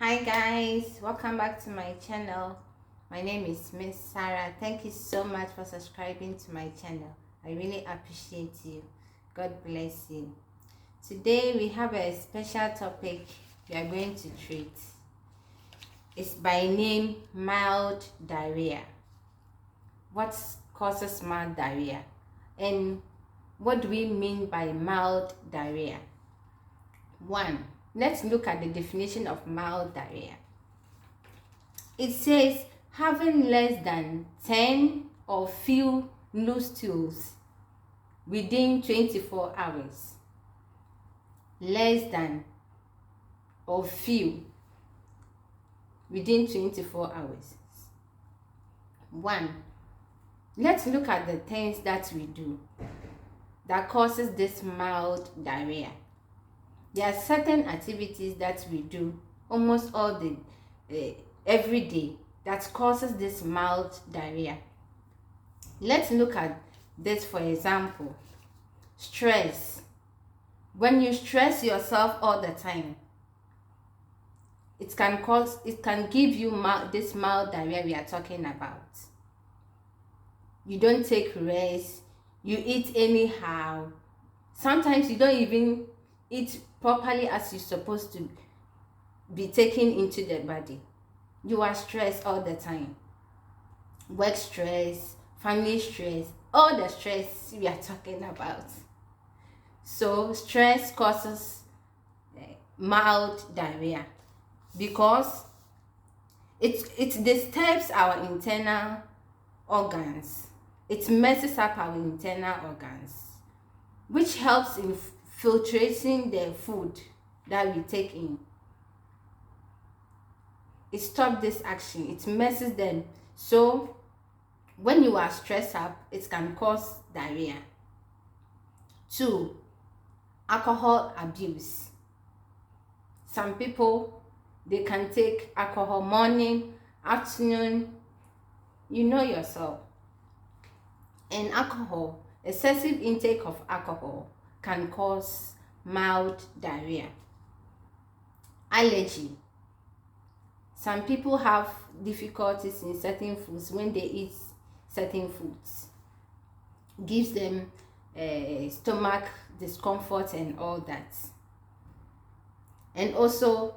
Hi guys, welcome back to my channel. My name is Miss Sarah. Thank you so much for subscribing to my channel. I really appreciate you. God bless you. Today we have a special topic we are going to treat. It's by name mild diarrhea. What causes mild diarrhea? And what do we mean by mild diarrhea? 1. Let's look at the definition of mild diarrhea. It says having less than 10 or few loose stools within 24 hours. Less than or few within 24 hours. 1. Let's look at the things that we do that causes this mild diarrhea. There are certain activities that we do almost all the every day that causes this mild diarrhea. Let's look at this. For example, stress. When you stress yourself all the time, it can give you this mild diarrhea we are talking about. You don't take rest, you eat anyhow. Sometimes you don't even eat properly as you're supposed to be taken into the body. You are stressed all the time. Work stress, family stress, all the stress we are talking about. So stress causes mild diarrhea because it disturbs our internal organs. It messes up our internal organs, which helps in filtrating the food that we take in. It stops this action, it messes them. So when you are stressed up, it can cause diarrhea. 2. Alcohol abuse. Some people, they can take alcohol morning, afternoon, you know yourself. And alcohol, excessive intake of alcohol can cause mild diarrhea. Allergy. Some people have difficulties in certain foods when they eat certain foods. Gives them stomach discomfort and all that. And also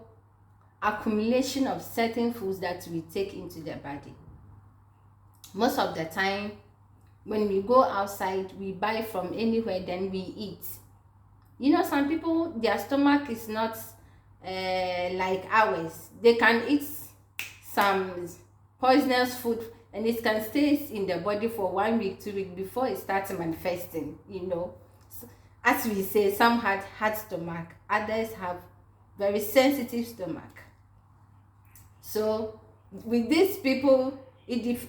accumulation of certain foods that we take into the body. Most of the time when we go outside, we buy from anywhere, then we eat. You know, some people, their stomach is not like ours. They can eat some poisonous food and it can stay in the body for 1 week, 2 weeks before it starts manifesting, you know. So, as we say, some had hard stomach, others have very sensitive stomach. So with these people, there's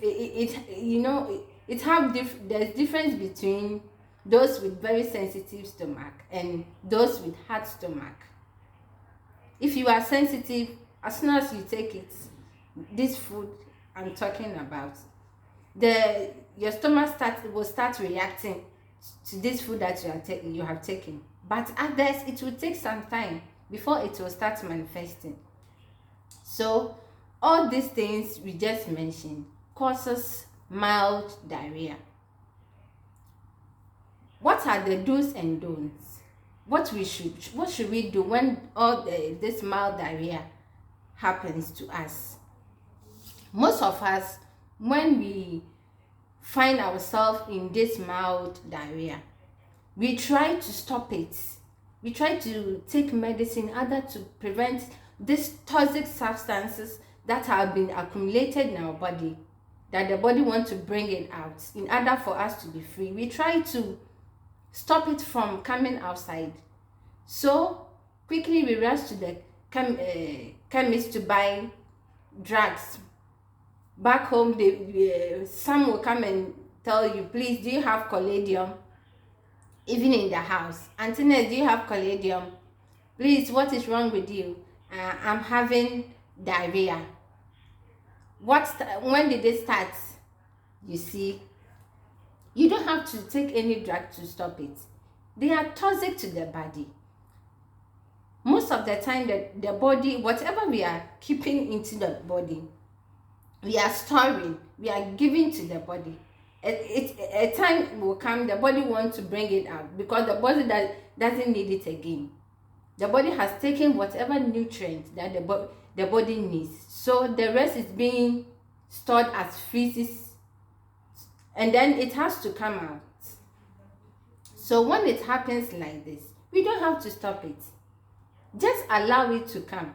difference between those with very sensitive stomach and those with hard stomach. If you are sensitive, as soon as you take it, this food I'm talking about, your stomach will start reacting to this food that you have taken. But others, it will take some time before it will start manifesting. So all these things we just mentioned causes mild diarrhea. What are the do's and don'ts? What should we do when this mild diarrhea happens to us? Most of us, when we find ourselves in this mild diarrhea, we try to stop it. We try to take medicine either to prevent these toxic substances that have been accumulated in our body, that the body wants to bring it out in order for us to be free. We try to stop it from coming outside. So quickly we rush to the chemist to buy drugs. Back home, some will come and tell you, please, do you have collodium? Even in the house, Auntie Ness, do you have collodium? Please, what is wrong with you? I'm having diarrhea. When did it start? You see, you don't have to take any drug to stop it. They are toxic to the body. Most of the time, the body, whatever we are keeping into the body, we are storing, we are giving to the body. A time will come, the body wants to bring it out, because the body doesn't need it again. The body has taken whatever nutrient that the body needs, so the rest is being stored as feces, and then it has to come out. So when it happens like this, we don't have to stop it. Just allow it to come.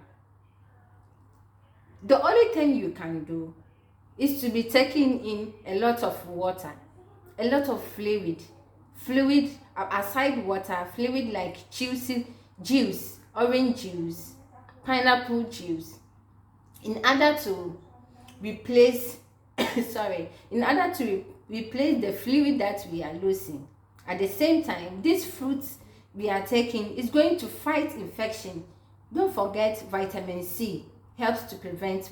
The only thing you can do is to be taking in a lot of water, a lot of fluid aside water, fluid like juice, orange juice, pineapple juice, in order to replace replace the fluid that we are losing. At the same time, these fruits we are taking is going to fight infection. Don't forget, vitamin C helps to prevent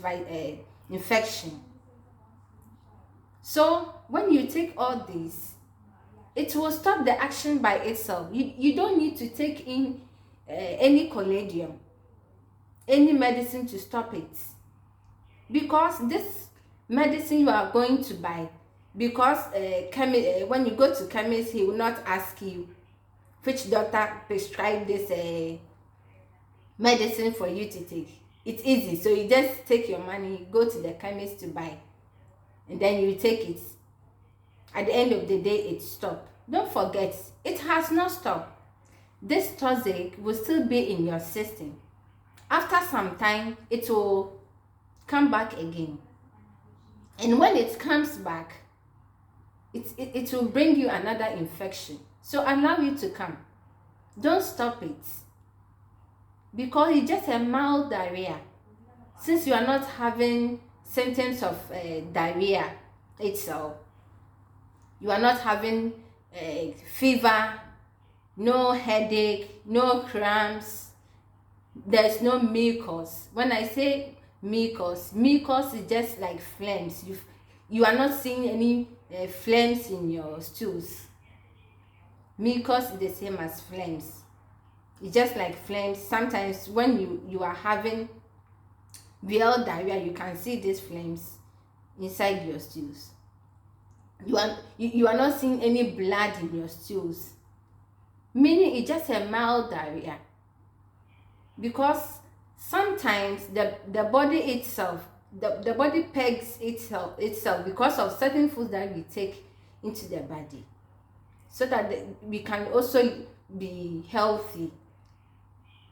infection. So when you take all this, it will stop the action by itself. You don't need to take in any collodium, any medicine to stop it, because this medicine you are going to buy, because when you go to chemist, he will not ask you which doctor prescribed this medicine for you to take. It's easy, so you just take your money, go to the chemist to buy, and then you take it. At the end of the day, it stopped. Don't forget, it has not stopped. This toxic will still be in your system. After some time, it will come back again, and when it comes back, it will bring you another infection. So allow it to come. Don't stop it, because it's just a mild diarrhea. Since you are not having symptoms of diarrhea itself, you are not having fever, no headache, no cramps, there's no mucus. When I say mucus is just like phlegms. You are not seeing any phlegms in your stools. Mucus is the same as phlegms. It's just like phlegms. Sometimes when you are having real diarrhea, you can see these phlegms inside your stools. You are not seeing any blood in your stools, meaning it's just a mild diarrhea. Because sometimes the body itself, the body pegs itself because of certain foods that we take into the body, so that we can also be healthy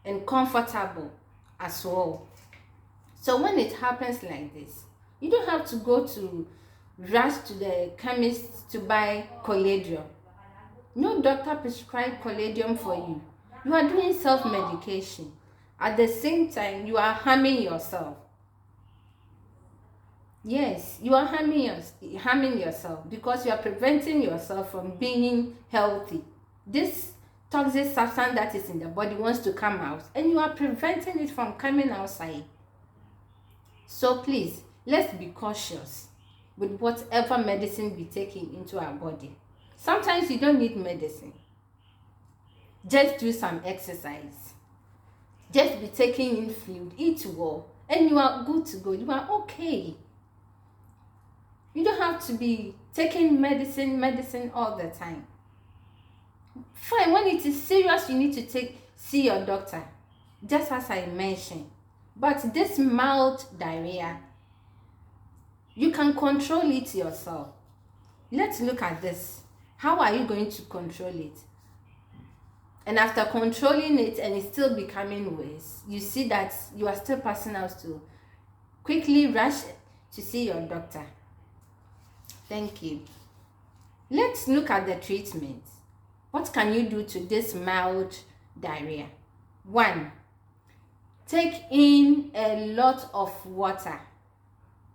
and comfortable as well. So when it happens like this, you don't have to rush to the chemist to buy collodium. No doctor prescribed collodium for you. You are doing self-medication. At the same time, you are harming yourself. Yes, you are harming yourself, because you are preventing yourself from being healthy. This toxic substance that is in the body wants to come out, and you are preventing it from coming outside. So please, let's be cautious with whatever medicine we take into our body. Sometimes you don't need medicine. Just do some exercise. Just be taking in fluid, eat well, and you are good to go. You are okay. You don't have to be taking medicine all the time. Fine, when it is serious, you need to see your doctor, just as I mentioned. But this mild diarrhea, you can control it yourself. Let's look at this. How are you going to control it? And after controlling it and it's still becoming worse, you see that you are still passing out, to quickly rush to see your doctor. Thank you. Let's look at the treatment. What can you do to this mild diarrhea? 1. Take in a lot of water.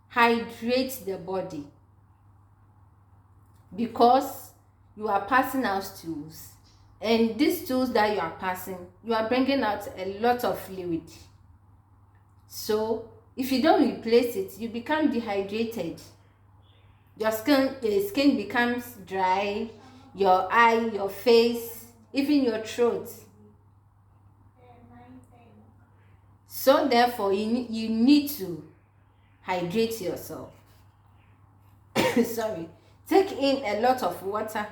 Hydrate the body, because you are passing out stools, and these stools that you are passing, you are bringing out a lot of fluid. So if you don't replace it, you become dehydrated. Your skin becomes dry, your eye, your face, even your throat. So therefore you need to hydrate yourself. Sorry. Take in a lot of water.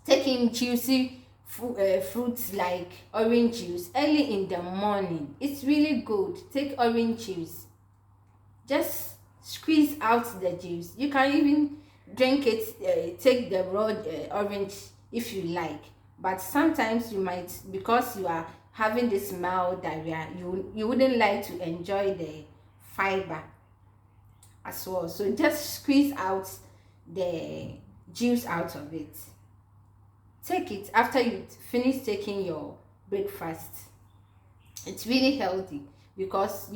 Take in juicy fruits like orange juice early in the morning. It's really good. Take orange juice. Just squeeze out the juice. You can even drink it, take the raw orange if you like. But sometimes you might, because you are having this mild diarrhea, you wouldn't like to enjoy the fiber as well. So just squeeze out the juice out of it. Take it after you finish taking your breakfast. It's really healthy because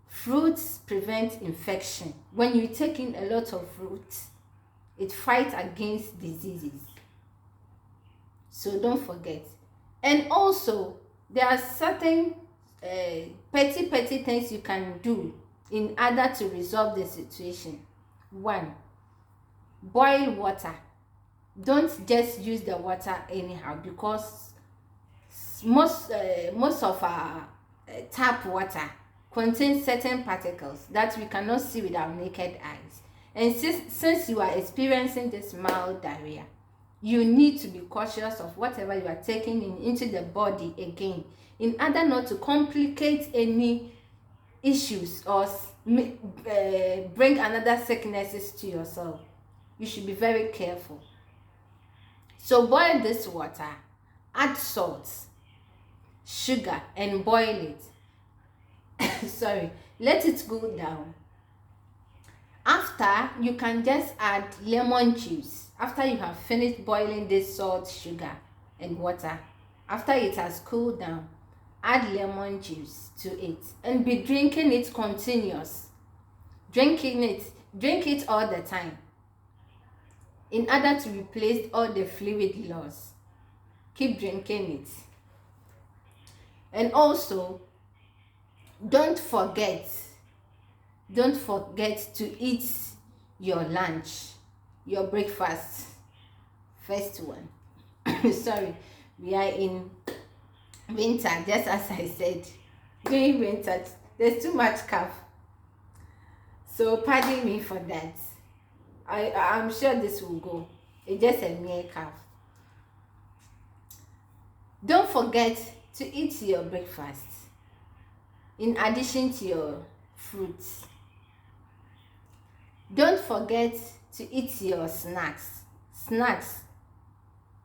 fruits prevent infection. When you take in a lot of fruits, it fights against diseases. So don't forget. And also, there are certain petty things you can do in order to resolve the situation. 1, boil water. Don't just use the water anyhow, because most of our tap water contains certain particles that we cannot see with our naked eyes. And since you are experiencing this mild diarrhea, you need to be cautious of whatever you are taking into the body again, in order not to complicate any issues or bring another sicknesses to yourself. You should be very careful. So boil this water, add salt, sugar, and boil it. Sorry, let it go down. After, you can just add lemon juice. After you have finished boiling this salt, sugar, and water, after it has cooled down, add lemon juice to it and be drinking it continuous. Drink it all the time, in order to replace all the fluid loss. Keep drinking it. And also, don't forget to eat your lunch, your breakfast. First one. Sorry, we are in winter, just as I said. During winter, there's too much cough, so pardon me for that. I'm sure this will go. It's just a mere cough. Don't forget to eat your breakfast in addition to your fruits. Don't forget to eat your snacks.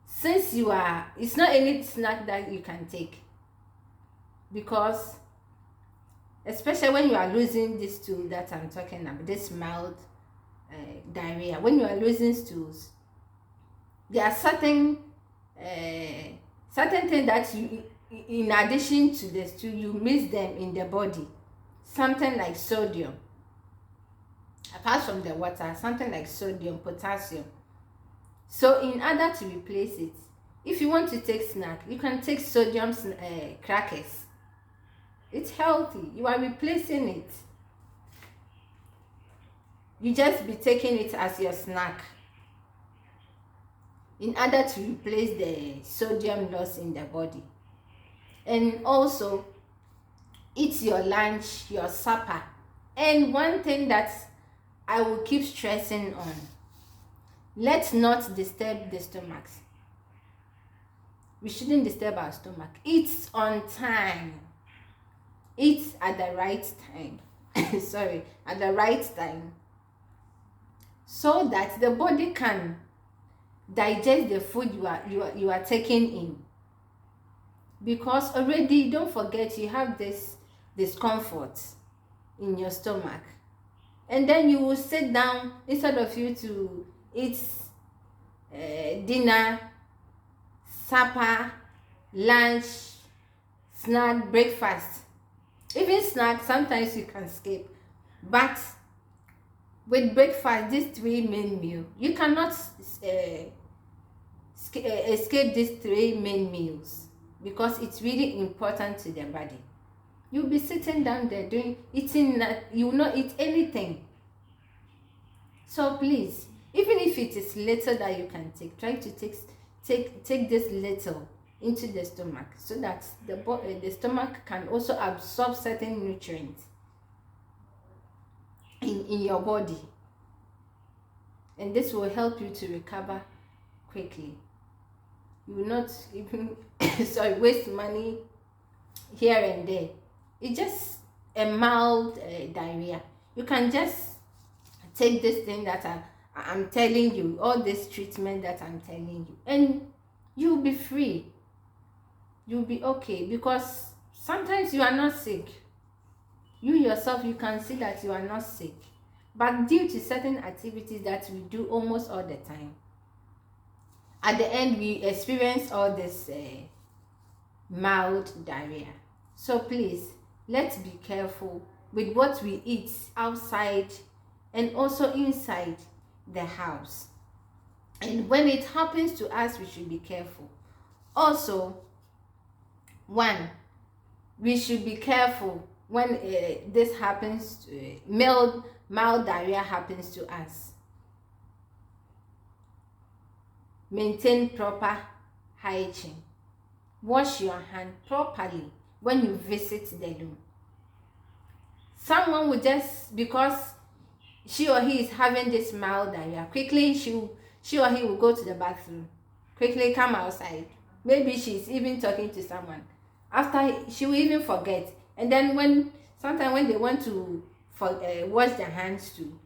Since it's not any snack that you can take, because especially when you are losing this stool that I'm talking about, this mild diarrhea, when you are losing stools, there are certain things that you, in addition to the stool, you miss them in the body. Something like sodium, apart from the water, something like sodium, potassium. So in order to replace it, if you want to take snack, you can take sodium crackers. It's healthy. You are replacing it. You just be taking it as your snack in order to replace the sodium loss in the body. And also, eat your lunch, your supper. And one thing that I will keep stressing on, let's not disturb the stomachs. We shouldn't disturb our stomach. Eat on time. Eat at the right time. Sorry, at the right time, so that the body can digest the food you are taking in. Because already, don't forget, you have this discomfort in your stomach, and then you will sit down instead of you to eat dinner, supper, lunch, snack, breakfast. Even snack, sometimes you can skip, but with breakfast, these 3 main meals, you cannot escape these 3 main meals, because it's really important to the body. You'll be sitting down there eating, you will not eat anything. So please, even if it is little that you can take, try to take this little into the stomach, so that the stomach can also absorb certain nutrients in your body, and this will help you to recover quickly. You will not even waste money here and there. It's just a mild diarrhea. You can just take this thing that I'm telling you, all this treatment that I'm telling you, and you'll be free. You'll be okay, because sometimes you are not sick. You yourself, you can see that you are not sick, but due to certain activities that we do almost all the time, at the end we experience all this mild diarrhea. So please, let's be careful with what we eat outside and also inside the house. And when it happens to us, we should be careful. Also, one, we should be careful when this happens, mild diarrhea happens to us. Maintain proper hygiene. Wash your hand properly when you visit the room. Someone will just, because she or he is having this mild diarrhea, quickly she or he will go to the bathroom, quickly come outside. Maybe she's even talking to someone. After, she will even forget. And then sometimes when they want to wash their hands too,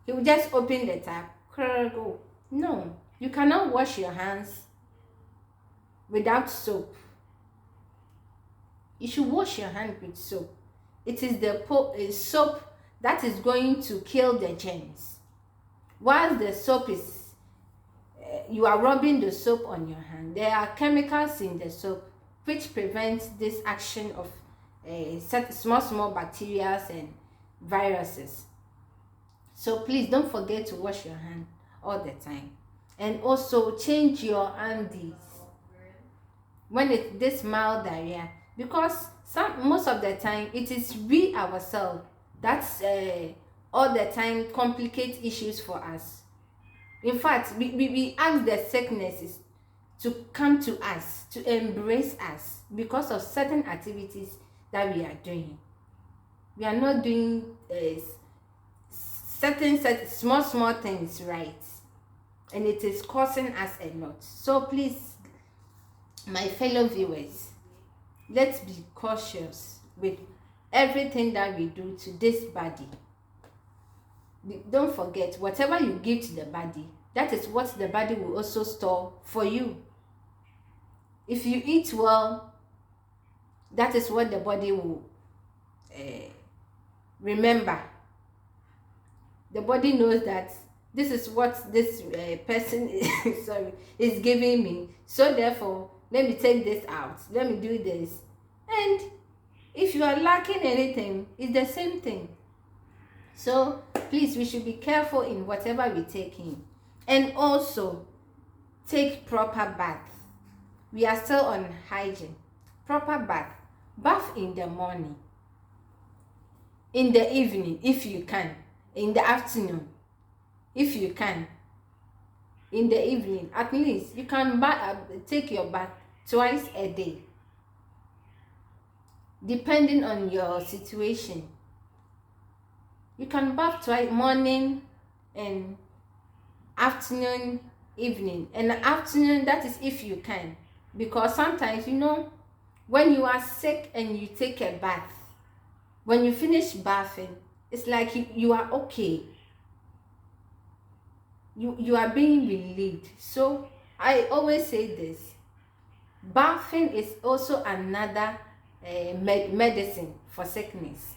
he will just open the tap, go. No, you cannot wash your hands without soap. You should wash your hand with soap. It is the soap that is going to kill the germs. While the soap is, you are rubbing the soap on your hand, there are chemicals in the soap which prevents this action of small bacteria and viruses. So please don't forget to wash your hand all the time, and also change your undies when it's this mild diarrhea, because most of the time it is we ourselves that's all the time complicate issues for us. In fact, we ask the sicknesses to come to us, to embrace us, because of certain activities that we are doing. We are not doing certain small things right, and it is causing us a lot. So please, my fellow viewers, let's be cautious with everything that we do to this body. Don't forget, whatever you give to the body, that is what the body will also store for you. If you eat well, that is what the body will remember. The body knows that this is what this person is giving me, so therefore let me take this out, let me do this. And if you are lacking anything, it's the same thing. So please, we should be careful in whatever we take in, and also take proper bath. We are still on hygiene. Proper bath in the morning, in the evening if you can, in the afternoon if you can. In the evening, at least you can take your bath twice a day, depending on your situation. You can bath twice, morning and afternoon, evening. And the afternoon, that is if you can, because sometimes, when you are sick and you take a bath, when you finish bathing, it's like you are okay. You are being relieved. So I always say this: bathing is also another medicine for sickness.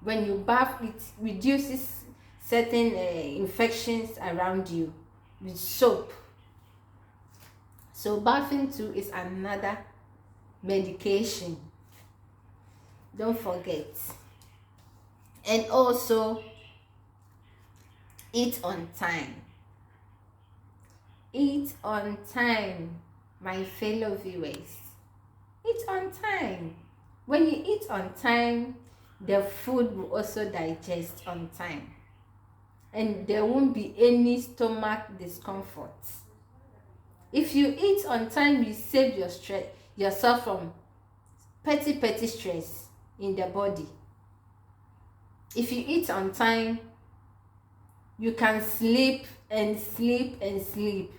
When you bath, it reduces certain infections around you with soap. So bathing too is another medication. Don't forget. And also, eat on time. Eat on time, my fellow viewers. Eat on time. When you eat on time, the food will also digest on time, and there won't be any stomach discomfort. If you eat on time, you save yourself from petty stress in the body. If you eat on time, you can sleep and sleep and sleep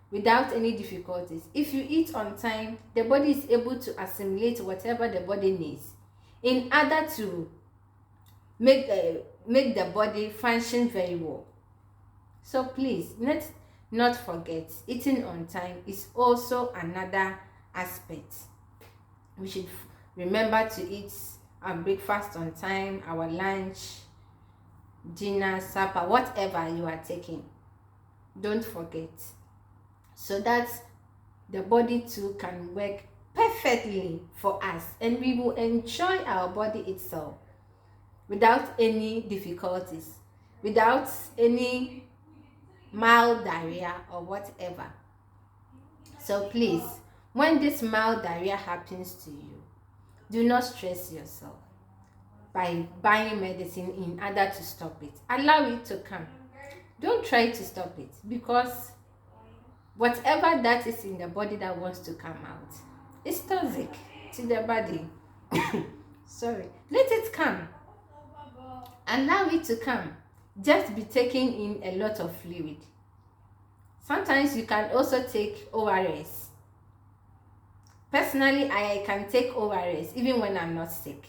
without any difficulties. If you eat on time, the body is able to assimilate whatever the body needs in order to make the body function very well. So please, let's not forget, eating on time is also another aspect. We should remember to eat our breakfast on time, our lunch, dinner, supper, whatever you are taking. Don't forget, so that the body too can work perfectly for us, and we will enjoy our body itself without any difficulties, without any mild diarrhea or whatever. So please, when this mild diarrhea happens to you, do not stress yourself by buying medicine in order to stop it. Allow it to come. Don't try to stop it, because whatever that is in the body that wants to come out is toxic to the body. Sorry, let it come. Allow it to come. Just be taking in a lot of fluid. Sometimes you can also take ORS. Personally, I can take ORS even when I'm not sick,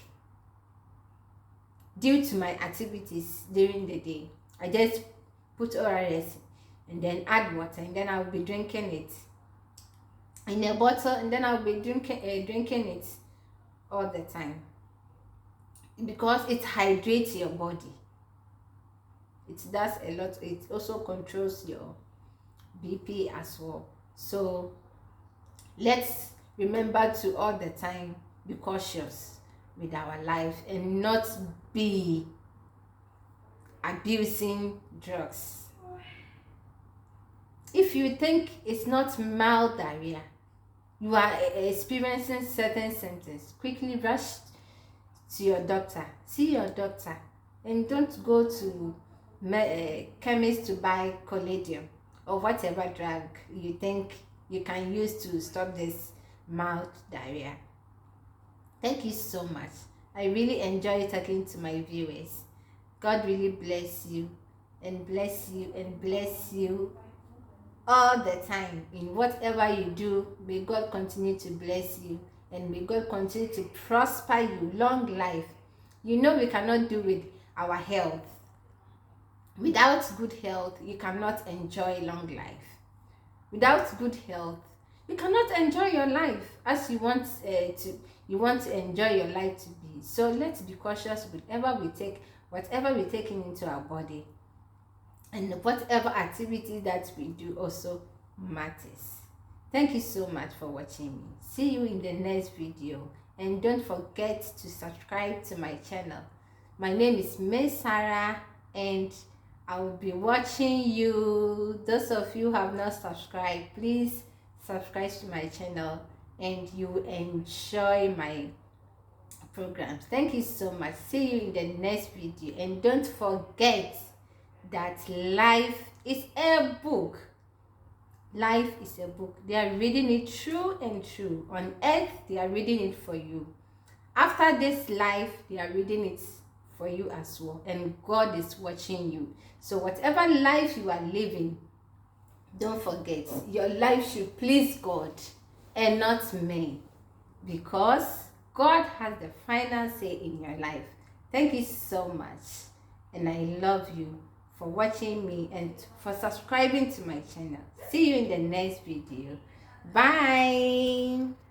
due to my activities during the day. I just put ORS and then add water, and then I'll be drinking it in a bottle, and then I'll be drinking it all the time, because it hydrates your body. It does a lot. It also controls your BP as well. So let's remember to all the time be cautious with our life and not be abusing drugs. If you think it's not mild diarrhea, you are experiencing certain symptoms, quickly rush to your doctor. See your doctor, and don't go to chemist to buy collodium or whatever drug you think you can use to stop this mild diarrhea. Thank you so much. I really enjoy talking to my viewers. God really bless you and bless you and bless you all the time in whatever you do. May God continue to bless you, and may God continue to prosper you. Long life. You know we cannot do with our health. Without good health, you cannot enjoy long life. Without good health, you cannot enjoy your life as you want to enjoy your life to be. So let's be cautious with whatever we take into our body, and whatever activity that we do also matters. Thank you so much for watching me. See you in the next video, and don't forget to subscribe to my channel. My name is Miss Sarah, and I will be watching you. Those of you who have not subscribed, please subscribe to my channel, and you will enjoy my programs. Thank you so much. See you in the next video, and don't forget that life is a book. Life is a book. They are reading it true and true. On earth, they are reading it for you. After this life, they are reading it for you as well, and God is watching you. So whatever life you are living, don't forget, your life should please God and not me, because God has the final say in your life. Thank you so much, and I love you for watching me and for subscribing to my channel. See you in the next video. Bye.